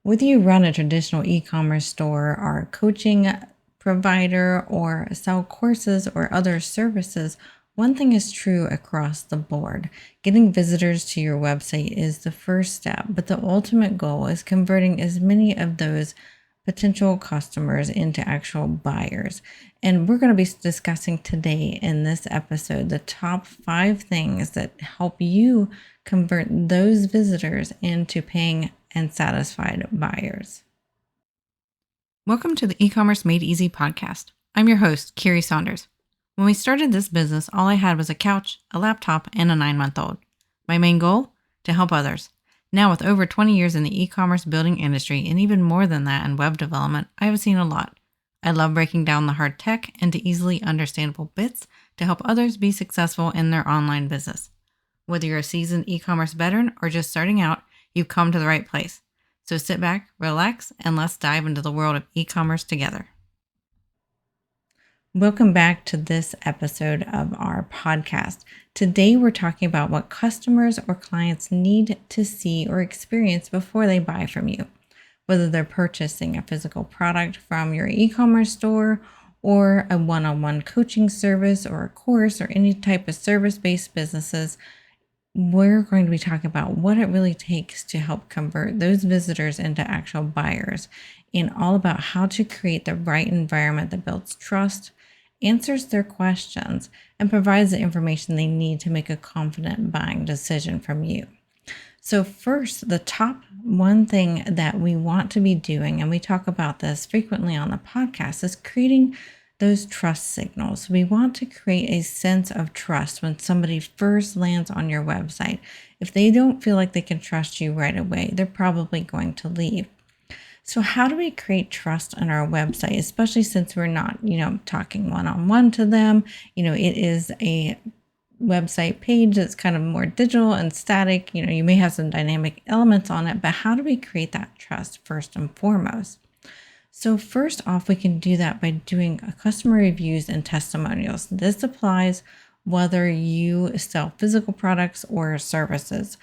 Whether you run a traditional e-commerce store, are a coaching provider, or sell courses or other services, one thing is true across the board. Getting visitors to your website is the first step, but the ultimate goal is converting as many of those potential customers into actual buyers. And we're going to be discussing today in this episode the top 5 things that help you convert those visitors into paying and satisfied buyers. Welcome to the E-commerce Made Easy podcast. I'm your host, Carrie Saunders. When we started this business, all I had was a couch, a laptop, and a 9-month-old. My main goal? To help others. Now, with over 20 years in the e-commerce building industry and even more than that in web development, I have seen a lot. I love breaking down the hard tech into easily understandable bits to help others be successful in their online business. Whether you're a seasoned e-commerce veteran or just starting out, you've come to the right place. So sit back, relax, and let's dive into the world of e-commerce together. Welcome back to this episode of our podcast. Today, we're talking about what customers or clients need to see or experience before they buy from you. Whether they're purchasing a physical product from your e-commerce store or a one-on-one coaching service or a course or any type of service-based businesses, we're going to be talking about what it really takes to help convert those visitors into actual buyers, and all about how to create the right environment that builds trust, answers their questions, and provides the information they need to make a confident buying decision from you. So first, the top one thing that we want to be doing, and we talk about this frequently on the podcast, is creating those trust signals. We want to create a sense of trust when somebody first lands on your website. If they don't feel like they can trust you right away, they're probably going to leave. So how do we create trust on our website, especially since we're not, talking one-on-one to them? It is a website page that's kind of more digital and static. You may have some dynamic elements on it, but how do we create that trust first and foremost? So first off, we can do that by doing customer reviews and testimonials. This applies whether you sell physical products or services.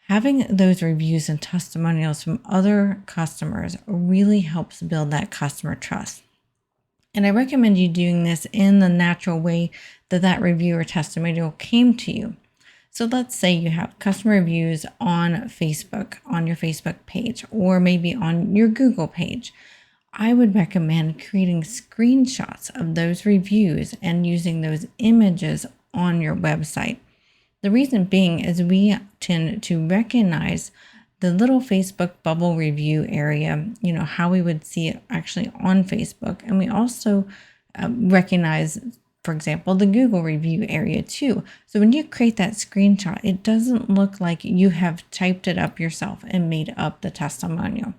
Having those reviews and testimonials from other customers really helps build that customer trust. And I recommend you doing this in the natural way that review or testimonial came to you. So let's say you have customer reviews on Facebook, on your Facebook page, or maybe on your Google page. I would recommend creating screenshots of those reviews and using those images on your website. The reason being is we tend to recognize the little Facebook bubble review area, how we would see it actually on Facebook. And we also recognize, for example, the Google review area too. So when you create that screenshot, it doesn't look like you have typed it up yourself and made up the testimonial.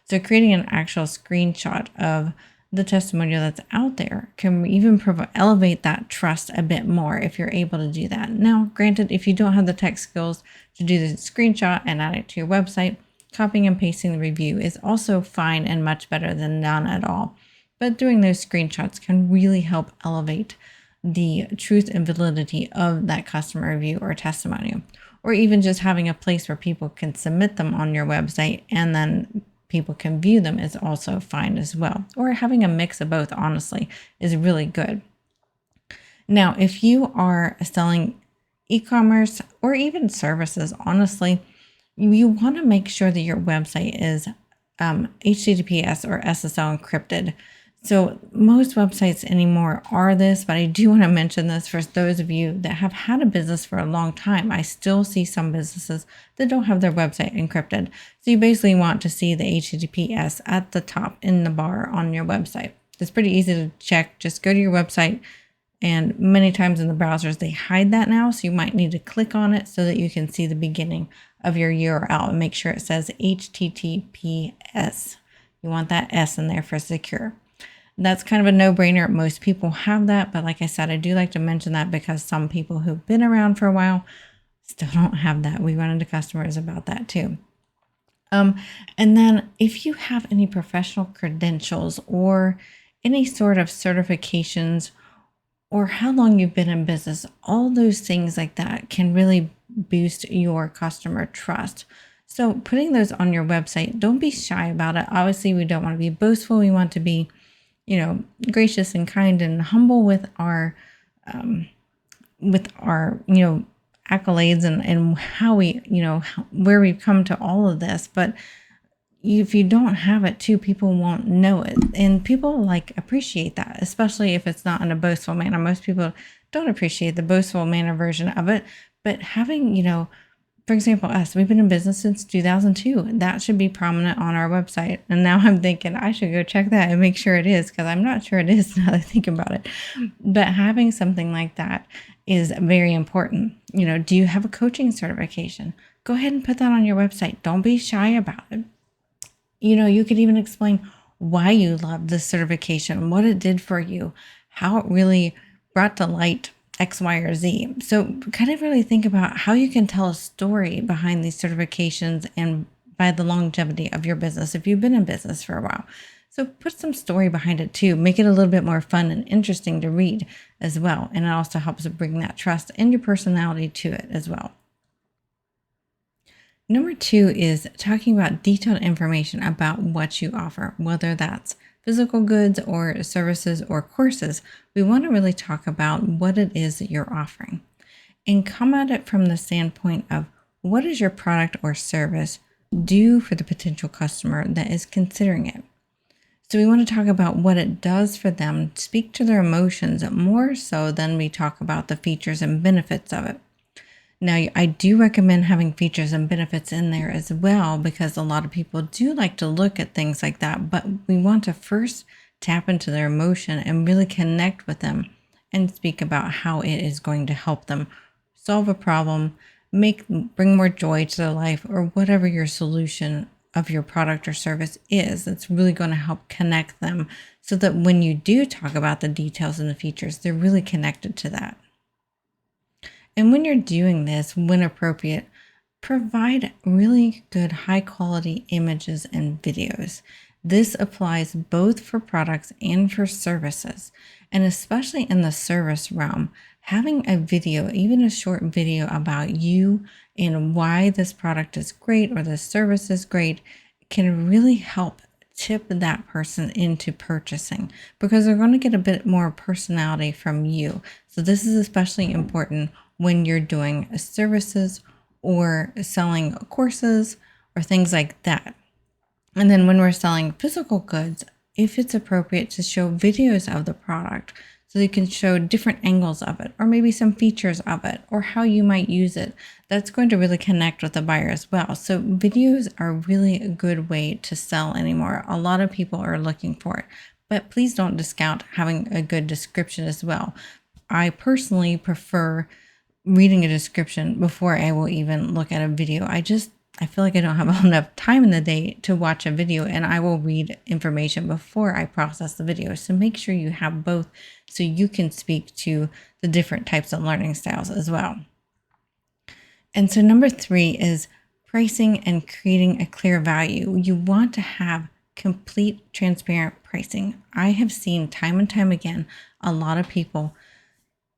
So creating an actual screenshot of the testimonial that's out there can even elevate that trust a bit more if you're able to do that. Now, granted, if you don't have the tech skills to do the screenshot and add it to your website, copying and pasting the review is also fine and much better than none at all. But doing those screenshots can really help elevate the truth and validity of that customer review or testimonial, or even just having a place where people can submit them on your website and then people can view them is also fine as well. Or having a mix of both, honestly, is really good. Now, if you are selling e-commerce or even services, honestly, you want to make sure that your website is HTTPS or SSL encrypted. So most websites anymore are this, but I do want to mention this for those of you that have had a business for a long time. I still see some businesses that don't have their website encrypted. So you basically want to see the HTTPS at the top in the bar on your website. It's pretty easy to check. Just go to your website, and many times in the browsers, they hide that now. So you might need to click on it so that you can see the beginning of your URL and make sure it says HTTPS. You want that S in there for secure. That's kind of a no-brainer. Most people have that, but like I said, I do like to mention that because some people who've been around for a while still don't have that. We run into customers about that too. And then if you have any professional credentials or any sort of certifications or how long you've been in business, all those things like that can really boost your customer trust. So putting those on your website, don't be shy about it. Obviously, we don't want to be boastful. We want to be, gracious and kind and humble with our, accolades and how we, where we've come to all of this. But if you don't have it too, people won't know it. And people appreciate that, especially if it's not in a boastful manner. Most people don't appreciate the boastful manner version of it. But having, for example, us, we've been in business since 2002. That should be prominent on our website. And now I'm thinking I should go check that and make sure it is, because I'm not sure it is now that I think about it. But having something like that is very important. Do you have a coaching certification? Go ahead and put that on your website. Don't be shy about it. You could even explain why you love this certification, what it did for you, how it really brought to light X, Y, or Z. So kind of really think about how you can tell a story behind these certifications and by the longevity of your business if you've been in business for a while. So put some story behind it too. Make it a little bit more fun and interesting to read as well. And it also helps bring that trust and your personality to it as well. Number 2 is talking about detailed information about what you offer, whether that's physical goods or services or courses. We want to really talk about what it is that you're offering and come at it from the standpoint of what does your product or service do for the potential customer that is considering it. So we want to talk about what it does for them, speak to their emotions more so than we talk about the features and benefits of it. Now, I do recommend having features and benefits in there as well, because a lot of people do like to look at things like that, but we want to first tap into their emotion and really connect with them and speak about how it is going to help them solve a problem, bring more joy to their life, or whatever your solution of your product or service is. That's really going to help connect them so that when you do talk about the details and the features, they're really connected to that. And when you're doing this, when appropriate, provide really good high quality images and videos. This applies both for products and for services. And especially in the service realm, having a video, even a short video about you and why this product is great or this service is great, can really help tip that person into purchasing, because they're going to get a bit more personality from you. So this is especially important when you're doing services or selling courses or things like that. And then when we're selling physical goods, if it's appropriate to show videos of the product so you can show different angles of it, or maybe some features of it, or how you might use it, that's going to really connect with the buyer as well. So videos are really a good way to sell anymore. A lot of people are looking for it, but please don't discount having a good description as well. I personally prefer reading a description before I will even look at a video. I feel like I don't have enough time in the day to watch a video, and I will read information before I process the video. So make sure you have both so you can speak to the different types of learning styles as well. And so number 3 is pricing and creating a clear value. You want to have complete, transparent pricing. I have seen time and time again, a lot of people,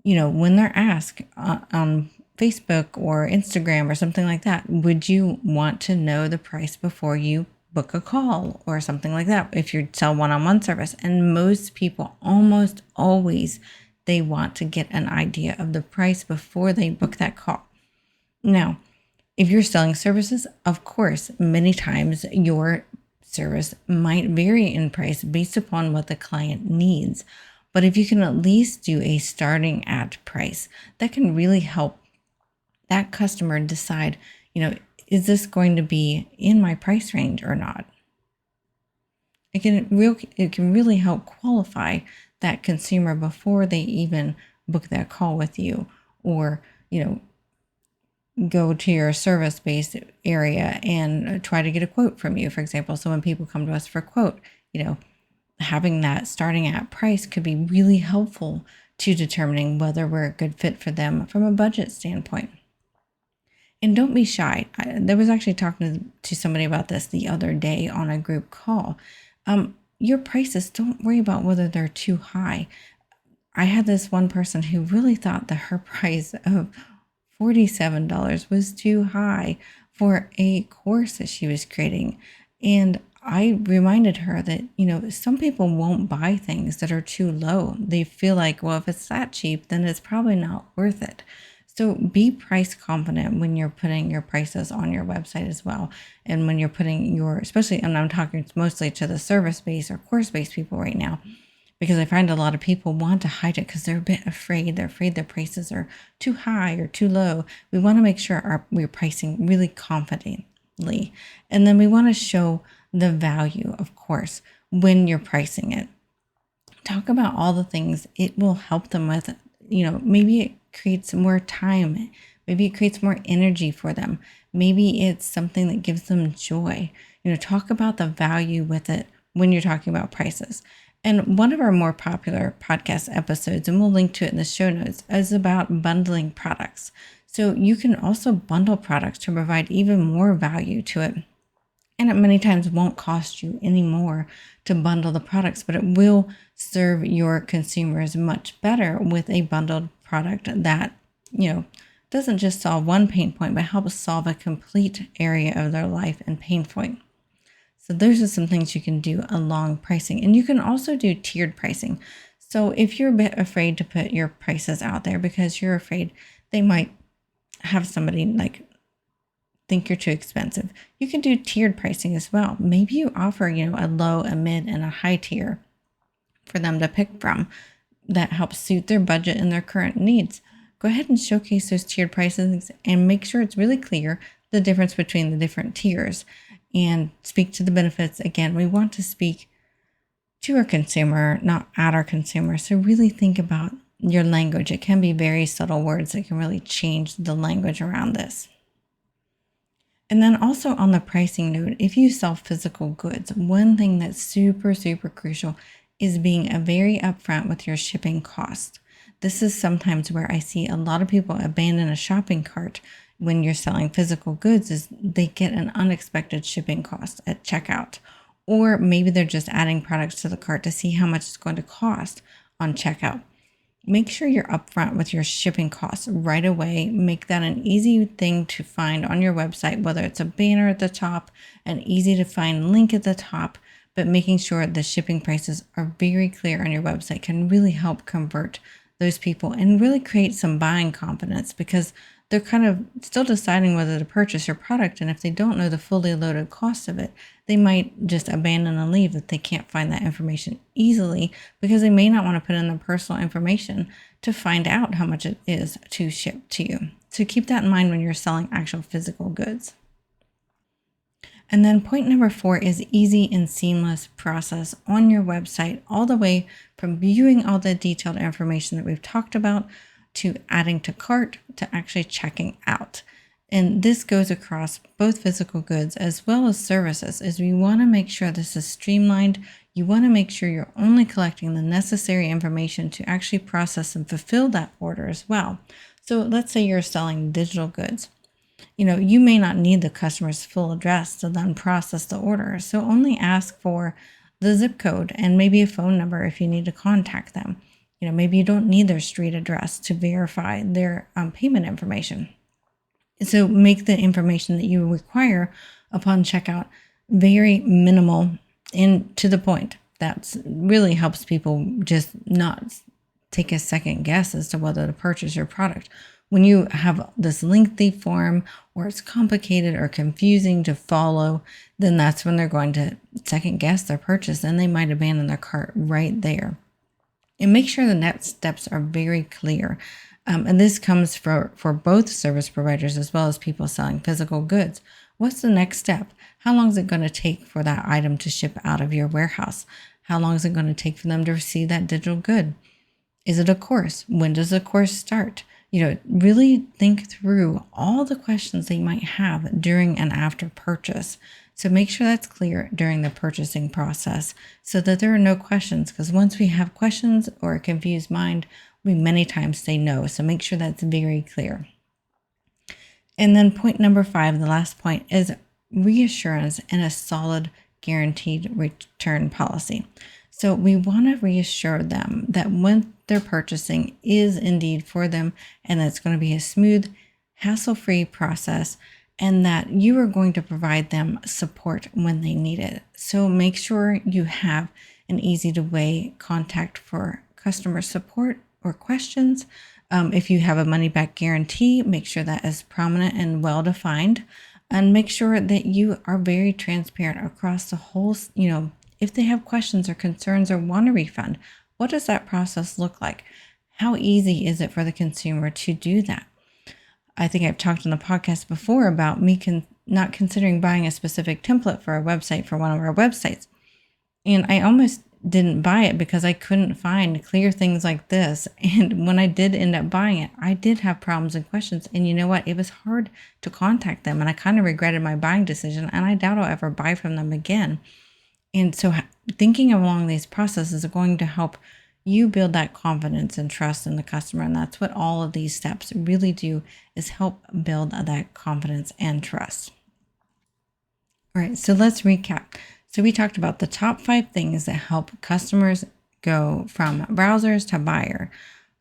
when they're asked on Facebook or Instagram or something like that, would you want to know the price before you book a call or something like that if you sell one-on-one service? And most people, almost always, they want to get an idea of the price before they book that call. Now, if you're selling services, of course, many times your service might vary in price based upon what the client needs. But if you can at least do a starting at price, that can really help that customer decide, is this going to be in my price range or not? It can really help qualify that consumer before they even book that call with you, or, go to your service-based area and try to get a quote from you, for example. So when people come to us for a quote, having that starting at price could be really helpful to determining whether we're a good fit for them from a budget standpoint. And don't be shy. I was actually talking to somebody about this the other day on a group call. Your prices, don't worry about whether they're too high. I had this one person who really thought that her price of $47 was too high. for a course that she was creating. And I reminded her that, some people won't buy things that are too low. They feel like, well, if it's that cheap, then it's probably not worth it. So be price confident when you're putting your prices on your website as well. And when you're putting especially, and I'm talking mostly to the service-based or course-based people right now, because I find a lot of people want to hide it because they're a bit afraid. They're afraid their prices are too high or too low. We want to make sure we're pricing really confidently. And then we want to show the value, of course, when you're pricing it. Talk about all the things it will help them with. Maybe it creates more time. Maybe it creates more energy for them. Maybe it's something that gives them joy. Talk about the value with it when you're talking about prices. And one of our more popular podcast episodes, and we'll link to it in the show notes, is about bundling products. So you can also bundle products to provide even more value to it. And it many times won't cost you any more to bundle the products, but it will serve your consumers much better with a bundled product that, doesn't just solve one pain point, but helps solve a complete area of their life and pain point. So those are some things you can do along pricing. And you can also do tiered pricing. So if you're a bit afraid to put your prices out there because you're afraid they might have somebody think you're too expensive, you can do tiered pricing as well. Maybe you offer, a low, a mid, and a high tier for them to pick from that helps suit their budget and their current needs. Go ahead and showcase those tiered prices and make sure it's really clear the difference between the different tiers and speak to the benefits. Again, we want to speak to our consumer, not at our consumer. So really think about your language. It can be very subtle words that can really change the language around this. And then also on the pricing note, if you sell physical goods, one thing that's super, super crucial is being very upfront with your shipping cost. This is sometimes where I see a lot of people abandon a shopping cart when you're selling physical goods, is they get an unexpected shipping cost at checkout. Or maybe they're just adding products to the cart to see how much it's going to cost on checkout. Make sure you're upfront with your shipping costs right away. Make that an easy thing to find on your website, whether it's a banner at the top, an easy to find link at the top, but making sure the shipping prices are very clear on your website can really help convert those people and really create some buying confidence, because they're kind of still deciding whether to purchase your product. And if they don't know the fully loaded cost of it, they might just abandon and leave if they can't find that information easily, because they may not want to put in their personal information to find out how much it is to ship to you. So keep that in mind when you're selling actual physical goods. And then point number 4 is easy and seamless process on your website, all the way from viewing all the detailed information that we've talked about to adding to cart to actually checking out. And this goes across both physical goods as well as services, as we want to make sure this is streamlined. You want to make sure you're only collecting the necessary information to actually process and fulfill that order as well. So let's say you're selling digital goods. You may not need the customer's full address to then process the order. So only ask for the zip code and maybe a phone number if you need to contact them. Maybe you don't need their street address to verify their payment information. So make the information that you require upon checkout very minimal and to the point. That really helps people just not take a second guess as to whether to purchase your product. When you have this lengthy form or it's complicated or confusing to follow, then that's when they're going to second guess their purchase and they might abandon their cart right there. And make sure the next steps are very clear. And this comes for both service providers as well as people selling physical goods. What's the next step? How long is it going to take for that item to ship out of your warehouse? How long is it going to take for them to receive that digital good? Is it a course? When does the course start? Really think through all the questions they might have during and after purchase. So make sure that's clear during the purchasing process so that there are no questions, because once we have questions or a confused mind, we many times say no. So make sure that's very clear. And then point number 5, the last point, is reassurance and a solid guaranteed return policy. So we want to reassure them that when they're purchasing is indeed for them and that it's going to be a smooth, hassle-free process, and that you are going to provide them support when they need it. So make sure you have an easy to way contact for customer support or questions. If you have a money back guarantee, make sure that is prominent and well defined, and make sure that you are very transparent across the whole, if they have questions or concerns or want a refund, what does that process look like? How easy is it for the consumer to do that? I think I've talked on the podcast before about me not considering buying a specific template for a website for one of our websites. And I almost didn't buy it because I couldn't find clear things like this. And when I did end up buying it, I did have problems and questions. And you know what? It was hard to contact them. And I kind of regretted my buying decision. And I doubt I'll ever buy from them again. And so thinking along these processes are going to help you build that confidence and trust in the customer. And that's what all of these steps really do, is help build that confidence and trust. All right, so let's recap. So we talked about the top 5 things that help customers go from browsers to buyer.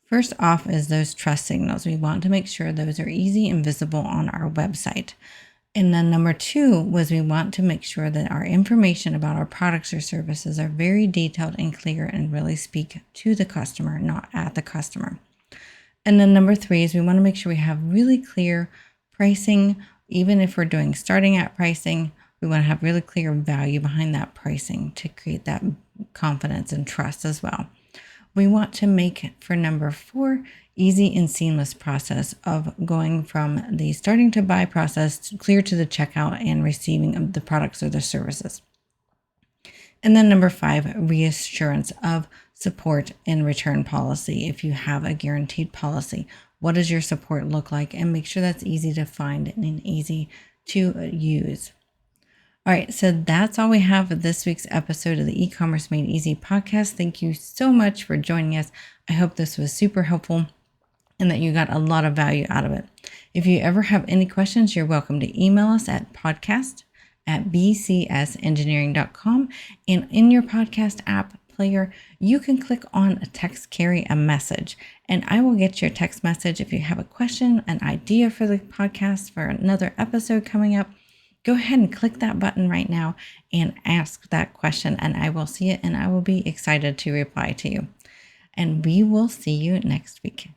First off is those trust signals. We want to make sure those are easy and visible on our website. And then number 2 was we want to make sure that our information about our products or services are very detailed and clear and really speak to the customer, not at the customer. And then number 3 is we want to make sure we have really clear pricing. Even if we're doing starting at pricing, we want to have really clear value behind that pricing to create that confidence and trust as well. We want to make, for number 4, easy and seamless process of going from the starting to buy process to clear to the checkout and receiving of the products or the services. And then number 5, reassurance of support and return policy. If you have a guaranteed policy, what does your support look like? And make sure that's easy to find and easy to use. All right, so that's all we have for this week's episode of the E-commerce Made Easy podcast. Thank you so much for joining us. I hope this was super helpful and that you got a lot of value out of it. If you ever have any questions, you're welcome to email us at podcast@bcsengineering.com. And in your podcast app player, you can click on text Carrie a message, and I will get your text message. If you have a question, an idea for the podcast, for another episode coming up, go ahead and click that button right now and ask that question, and I will see it and I will be excited to reply to you. And we will see you next week.